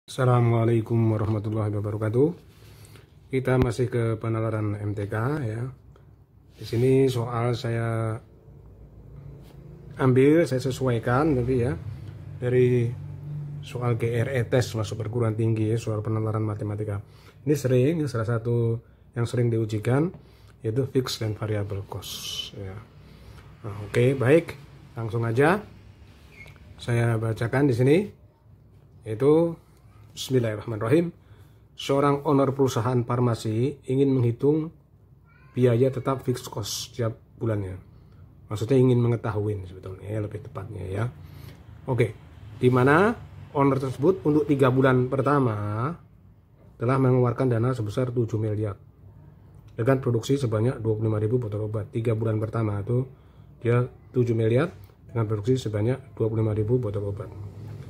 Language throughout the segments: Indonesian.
Assalamualaikum warahmatullahi wabarakatuh. Kita masih ke penalaran MTK ya. Di sini soal saya ambil, saya sesuaikan tapi ya dari soal GRE tes masuk perguruan tinggi ya, soal penalaran matematika. Ini sering, salah satu yang sering diujikan yaitu fixed dan variable cost ya. Nah, oke, baik, langsung aja saya bacakan di sini yaitu Bismillahirrahmanirrahim. Seorang owner perusahaan farmasi ingin menghitung biaya tetap fixed cost setiap bulannya. Maksudnya ingin mengetahui sebetulnya ya, lebih tepatnya ya. Oke, di mana owner tersebut untuk 3 bulan pertama telah mengeluarkan dana sebesar 7 miliar dengan produksi sebanyak 25.000 botol obat. 3 bulan pertama itu dia 7 miliar dengan produksi sebanyak 25.000 botol obat.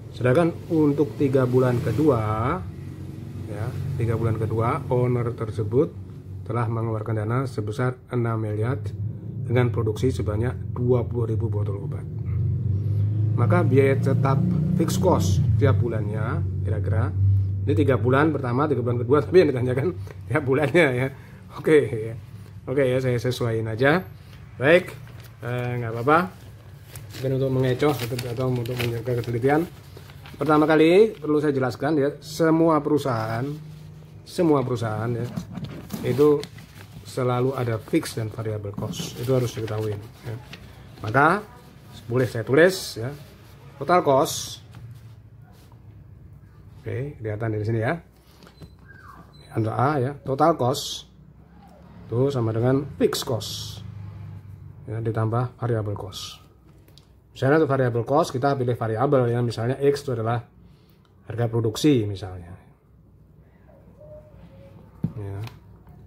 Sedangkan untuk 3 bulan kedua ya, 3 bulan kedua owner tersebut telah mengeluarkan dana sebesar 6 miliar dengan produksi sebanyak 20.000 botol obat. Maka biaya tetap fixed cost tiap bulannya kira-kira ini 3 bulan pertama, 3 bulan kedua, tapi yang ditanyakan tiap bulannya ya. Oke ya. Oke ya, saya sesuaiin aja. Baik, nggak apa-apa. Mungkin untuk mengecoh atau untuk menjaga ketelitian. Pertama kali perlu saya jelaskan ya, semua perusahaan ya, itu selalu ada fixed dan variable cost. Itu harus diketahui ya. Maka boleh saya tulis ya, total cost. Oke, kelihatan di sini ya. Untuk A ya, total cost itu sama dengan fixed cost ya, ditambah variable cost. Misalnya untuk variable cost kita pilih variabel ya, misalnya X itu adalah harga produksi misalnya ya,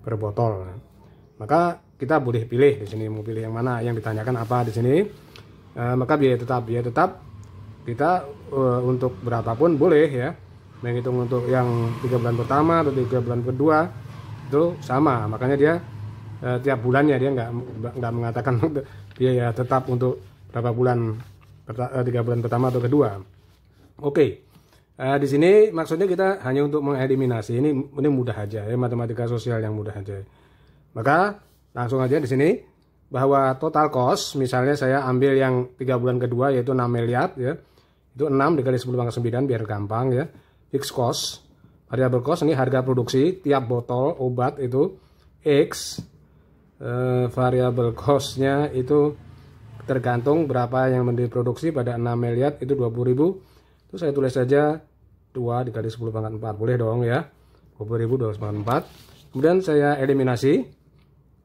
per botol. Maka kita boleh pilih di sini mau pilih yang mana, yang ditanyakan apa di sini. Maka biaya tetap kita untuk berapapun boleh ya, menghitung untuk yang 3 bulan pertama atau 3 bulan kedua itu sama. Makanya dia tiap bulannya dia nggak mengatakan biaya tetap untuk berapa bulan, 3 bulan pertama atau kedua. Oke, di sini maksudnya kita hanya untuk mengeliminasi. Ini mudah aja ya, matematika sosial yang mudah aja. Maka langsung aja di sini bahwa total cost, misalnya saya ambil yang 3 bulan kedua yaitu 6 miliar ya, itu 6 dikali 10 pangkat 9 biar gampang ya. Fixed cost, variable cost ini harga produksi tiap botol obat itu X, variable costnya itu tergantung berapa yang diproduksi pada 6 miliar itu 20.000. Itu saya tulis saja 2 dikali 10 pangkat 4. Boleh dong ya. 20.000 2 pangkat 4. Kemudian saya eliminasi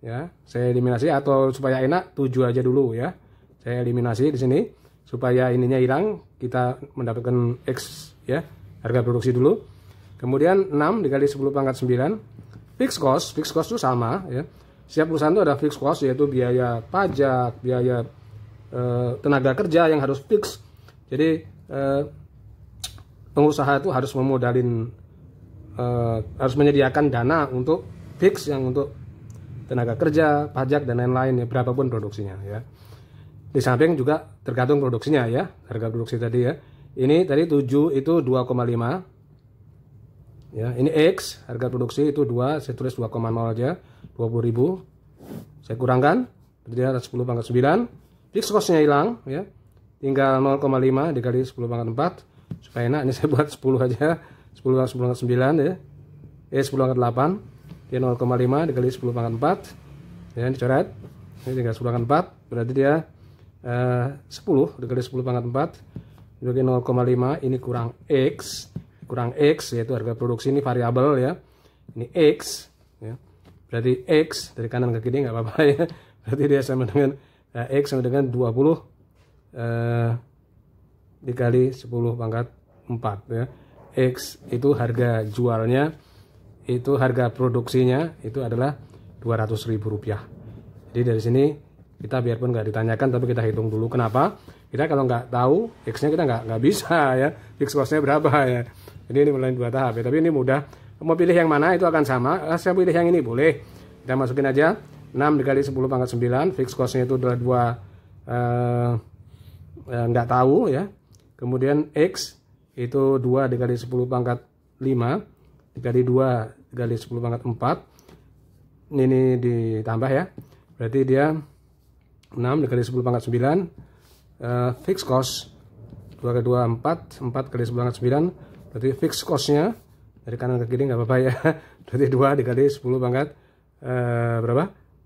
ya. Saya eliminasi atau supaya enak 7 aja dulu ya. Saya eliminasi di sini supaya ininya hilang, kita mendapatkan X ya, harga produksi dulu. Kemudian 6 dikali 10 pangkat 9. Fixed cost itu sama ya. Setiap perusahaan itu ada fixed cost yaitu biaya pajak, biaya tenaga kerja yang harus fix. Jadi pengusaha itu harus memodalin, harus menyediakan dana untuk fix yang untuk tenaga kerja, pajak dan lain-lain ya, berapapun produksinya ya. Di samping juga tergantung produksinya ya, harga produksi tadi ya. Ini tadi 7 itu 2,5 ya. Ini X, harga produksi itu 2, saya tulis 2,0 aja, 20.000. Saya kurangkan, jadi ada 10 pangkat 9. Fixed cost-nya hilang ya. Tinggal 0,5 dikali 10 pangkat 4. Supaya enak, ini saya buat 10 aja. 10 pangkat 9 ya. 10 pangkat 8. Dia 0,5 dikali 10 pangkat 4. Ya, dicoret. Ini tinggal 10 pangkat 4. Berarti dia 10 dikali 10 pangkat 4. Jadi 0,5 ini kurang X. Kurang X yaitu harga produksi, ini variabel ya. Ini X ya. Berarti X dari kanan ke kiri nggak apa-apa ya. Berarti dia sama dengan X sama dengan 20 dikali 10 pangkat 4 ya. X itu harga jualnya, itu harga produksinya itu adalah Rp200.000. Jadi dari sini kita biarpun nggak ditanyakan tapi kita hitung dulu. Kenapa? Kita kalau nggak tahu X-nya kita nggak bisa ya. Fixed cost-nya berapa ya. Jadi ini mulai 2 tahap ya. Tapi ini mudah. Mau pilih yang mana itu akan sama. Saya pilih yang ini boleh. Kita masukin aja 6 dikali 10 pangkat 9. Fixed cost-nya itu adalah 2 nggak tahu ya. Kemudian X itu 2 dikali 10 pangkat dikali 2 dikali 10 pangkat 4, ini ditambah ya, berarti dia 6 dikali 10 pangkat 9, fixed cost 2 kali 2 4, 4 kali 10 pangkat 9, berarti fixed costnya dari kanan ke kiri nggak apa-apa ya, berarti 2 dikali 10 pangkat berapa?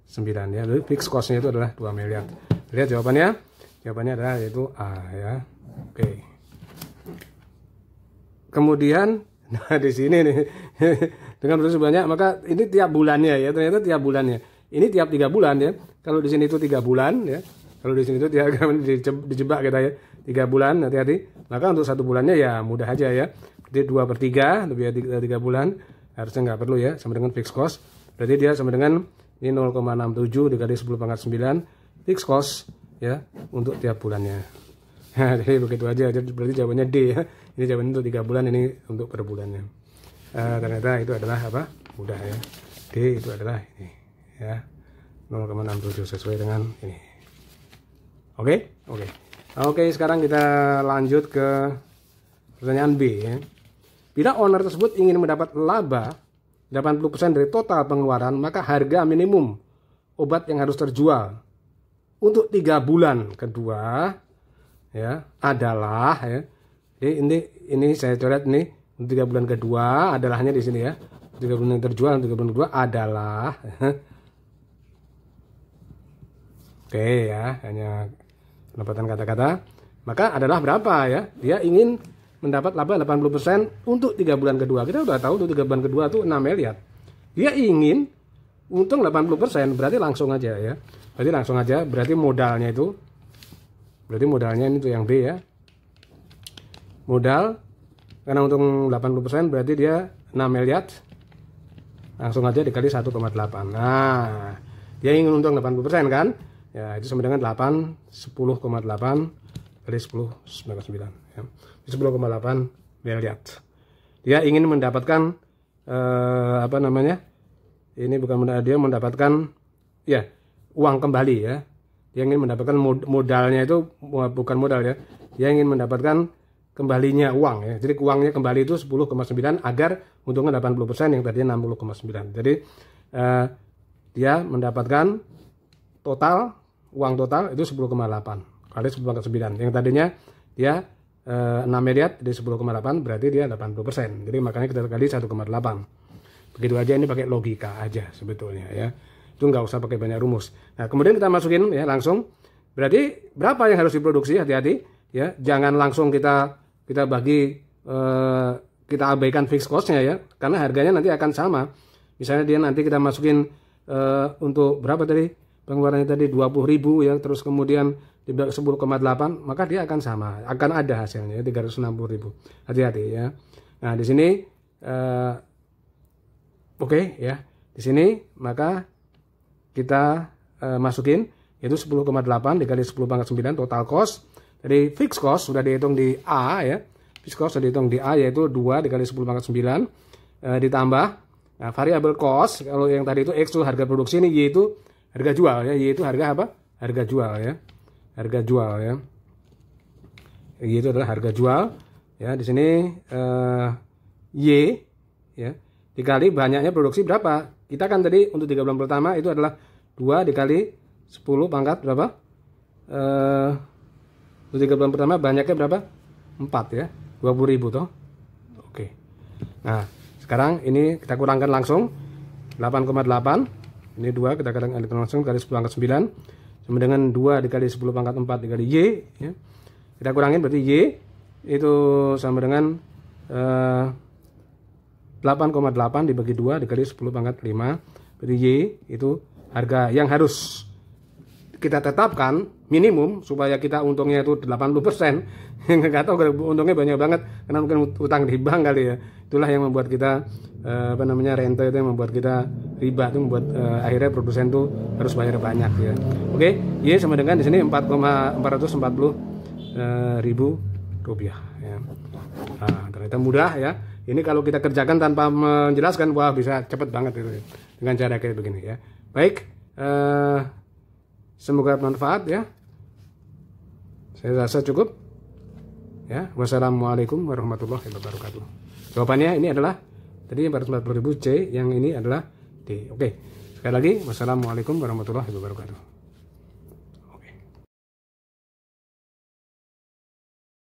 9 ya, jadi fixed costnya itu adalah 2 miliar. Lihat jawabannya adalah yaitu A ya. Oke. Kemudian nah di sini nih dengan produksi banyak, maka ini tiap bulannya ya, ternyata tiap bulannya. Ini tiap 3 bulan ya. Kalau di sini itu 3 bulan ya. Kalau di sini itu dijebak kita ya. 3 bulan, hati-hati. Maka untuk 1 bulannya ya mudah aja ya. Jadi 2/3 lebih dari 3 bulan harusnya nggak perlu ya, sama dengan fixed cost. Berarti dia sama dengan ini 0,67 dikali 10 pangkat 9 fixed cost ya untuk tiap bulannya. Nah, jadi begitu aja. Jadi berarti jawabannya D ya. Ini jawabannya untuk 3 bulan, ini untuk per bulannya. Ternyata itu adalah apa? Mudah ya. D itu adalah ini ya. 0,67 sesuai dengan ini. Oke, sekarang kita lanjut ke pertanyaan B ya. Bila owner tersebut ingin mendapat laba 80% dari total pengeluaran, maka harga minimum obat yang harus terjual untuk 3 bulan kedua ya adalah ya. Jadi ini saya coret nih, untuk 3 bulan kedua adalahnya di sini ya. 3 bulan yang terjual, 3 bulan kedua adalah oke ya, hanya pendapatan kata-kata. Maka adalah berapa ya? Dia ingin mendapat laba 80% untuk 3 bulan kedua. Kita udah tahu untuk 3 bulan kedua tuh 6 miliar. Dia ingin untung 80%, berarti langsung aja ya. Berarti modalnya itu, berarti modalnya ini tuh yang B ya. Modal karena untung 80% berarti dia 6 miliar. Langsung aja dikali 1,8. Nah, dia ingin untung 80% kan? Ya, itu sama dengan 10,8 kali 10,9 ya. 10,8 miliar. Dia ingin mendapatkan apa namanya? Ini bukan dia mendapatkan ya uang kembali ya. Dia ingin mendapatkan modalnya itu bukan modal ya. Dia ingin mendapatkan kembalinya uang ya. Jadi uangnya kembali itu 10,9 agar untungnya 80% yang tadinya 60,9. Jadi dia mendapatkan uang total itu 10,8 kali 10,9. Yang tadinya dia 6 miliar dari 10,8 berarti dia 80%. Jadi makanya kita kali 1,8. Begitu aja, ini pakai logika aja sebetulnya ya. Itu nggak usah pakai banyak rumus. Nah, kemudian kita masukin ya langsung. Berarti berapa yang harus diproduksi? Hati-hati ya. Jangan langsung kita bagi kita abaikan fixed cost-nya ya. Karena harganya nanti akan sama. Misalnya dia nanti kita masukin untuk berapa tadi? Pengeluarannya tadi 20.000 ya, terus kemudian dibagi 10,8, maka dia akan sama, akan ada hasilnya 360.000. Hati-hati ya. Nah, di sini oke ya. Di sini maka kita masukin yaitu 10,8 dikali 10 pangkat 9 total cost. Jadi fixed cost sudah dihitung di A ya. Fixed cost sudah dihitung di A yaitu 2 dikali 10 pangkat 9 ditambah variable cost. Kalau yang tadi itu X itu harga produksi, ini Y itu harga jual ya. Y itu harga apa? Harga jual ya. Harga jual ya. Y itu adalah harga jual ya. Di sini Y ya dikali banyaknya produksi berapa. Kita kan tadi untuk 3 bulan pertama itu adalah 2 dikali 10 pangkat berapa? Untuk 3 bulan pertama banyaknya berapa? 4 ya. 20.000 toh. Oke. Nah, sekarang ini kita kurangkan langsung 8,8. Ini 2 kita kurangkan langsung kali 10 pangkat 9 sama dengan 2 dikali 10 pangkat 4 dikali Y ya. Kita kurangin berarti Y itu sama dengan 8,8 dibagi 2 dikali 10 pangkat 5. Berarti Y itu harga yang harus kita tetapkan minimum supaya kita untungnya itu 80%. Nggak tahu untungnya banyak banget karena mungkin utang di bank kali ya. Itulah yang membuat kita rente itu yang membuat kita riba, itu membuat akhirnya produsen tuh harus bayar banyak ya. Oke, Y sama dengan di sini 4,440.000 rupiah ya. Nah, ternyata mudah ya. Ini kalau kita kerjakan tanpa menjelaskan, wah bisa cepet banget itu ya. Dengan cara kayak begini ya. Baik, semoga bermanfaat ya. Saya rasa cukup ya. Wassalamualaikum warahmatullahi wabarakatuh. Jawabannya ini adalah tadi 440.000 C, yang ini adalah D. Oke. Sekali lagi, wassalamualaikum warahmatullahi wabarakatuh.